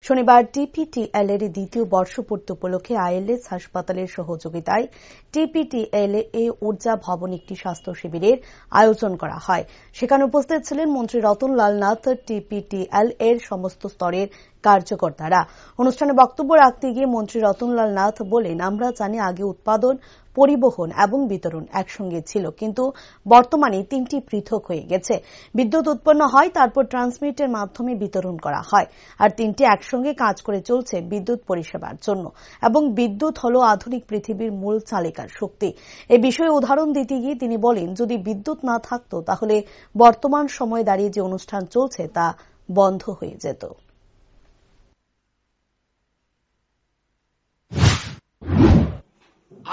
শনিবার টিপিটিএল এর দ্বিতীয় বর্ষপূর্তি উপলক্ষে আইএলএস হাসপাতালের সহযোগিতায় টিপিটিএল এ ঊর্জা ভবন একটি স্বাস্থ্য শিবিরের আয়োজন করা হয়। সেখানে উপস্থিত ছিলেন মন্ত্রী রতনলাল নাথ, টিপিটিএল এর সমস্ত স্তরের কার্যকর্তারা। অনুষ্ঠানে বক্তব্য রাখতে গিয়ে মন্ত্রী রতনলাল নাথ বলেন, আমরা জানি আগে উৎপাদন, পরিবহন এবং বিতরণ একসঙ্গে ছিল, কিন্তু বর্তমানে তিনটি পৃথক হয়ে গেছে। বিদ্যুৎ উৎপন্ন হয়, তারপর ট্রান্সমিটের মাধ্যমে বিতরণ করা হয়, আর তিনটি একসঙ্গে কাজ করে চলছে বিদ্যুৎ পরিষেবার জন্য। এবং বিদ্যুৎ হল আধুনিক পৃথিবীর মূল চালিকার শক্তি। এ বিষয়ে উদাহরণ দিতে গিয়ে তিনি বলেন, যদি বিদ্যুৎ না থাকত তাহলে বর্তমান সময়ে দাঁড়িয়ে যে অনুষ্ঠান চলছে তা বন্ধ হয়ে যেত।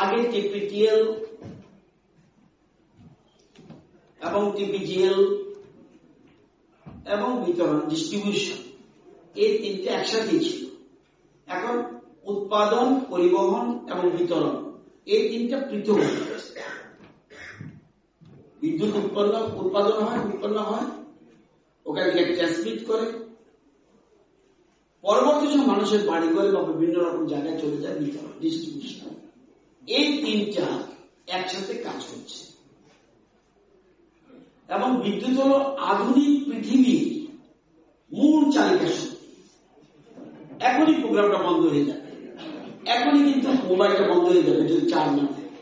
আগে টিপিটিএল এবং টিপিজিএল এবং বিতরণ ডিস্ট্রিবিউশন এই তিনটে একসাথে ছিল। এখন উৎপাদন, পরিবহন এবং বিতরণ এই তিনটা পৃথক হয়ে গেছে। বিদ্যুৎ উৎপাদন হয়, ওখান থেকে ট্রান্সমিট করে, পরবর্তী সময় মানুষের বাড়ি ঘরে বা বিভিন্ন রকম জায়গায় চলে যায় বিতরণ ডিস্ট্রিবিউশন। এই তিনটা একসাথে কাজ করছে এবং বিদ্যুৎ হল আধুনিক পৃথিবীর মূল চালিকা শক্তি। এখনই প্রোগ্রামটা বন্ধ হয়ে যাবে, এখনই কিন্তু মোবাইলটা বন্ধ হয়ে যাবে যদি চার্জ না থাকে।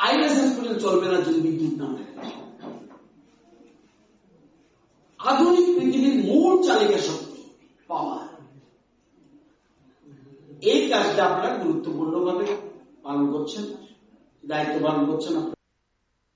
আইএলএস হসপিটাল চলবে না যদি বিদ্যুৎ না থাকে। আধুনিক পৃথিবীর মূল চালিকা শক্তি পাওয়ার, এই কাজটা আপনারা গুরুত্বপূর্ণভাবে পালন করছেন, দায়িত্ব পালন করছেন।